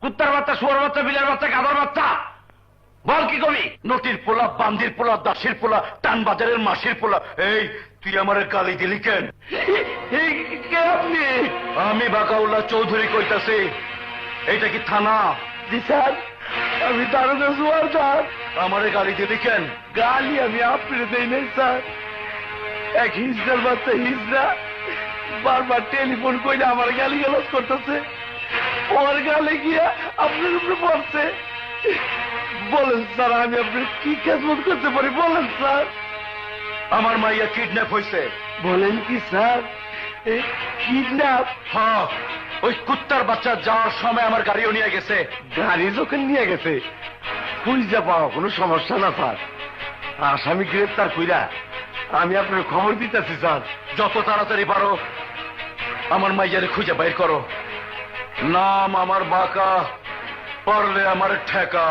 কুত্তার বাচ্চা, শুয়ার বাচ্চা, বিলের বাচ্চা, গাধার বাচ্চা, বল কি কবি? নটির পোলা, বান্দির পোলা, দাসির পোলা, টান বাজারের মাসির পোলা। এই তুই আমার গালি দিলি কেন? কে আপনি? আমি বাকাউল্লাহ চৌধুরী কইতাছি। এইটা কি থানা? জি স্যার, আমি দারোগা জুয়ার স্যার। আমারে গালি দিলি কেন? গালি আমি আপনার দেই নাই স্যার। এক হিজড়ার বাচ্চা হিজড়া বারবার টেলিফোন করে আমার গালি গালাজ করতেছে। ওর গালে গিয়া আপনার উপরে পড়ছে। বলেন স্যার, আমি আপনার কি খেদমত করতে পারি বলেন স্যার? আমার মাইয়া কিডন্যাপ হয়েছে। বলেন কি স্যার? কিডন্যাপ? হ্যাঁ, ওই কুত্তার বাচ্চা যাওয়ার সময় আমার গাড়িও নিয়ে গেছে। গাড়ি যখন নিয়ে গেছে খুঁজে পাওয়া কোনো সমস্যা না স্যার। আসামি গ্রেপ্তার কইরা আমি আপনার খবর দিতেছি স্যার। যত তাড়াতাড়ি পারো আমার মাইয়ারে খুঁজে বাইর করো। নাম আমার বাঁকা, পারলে আমার ঠেকা।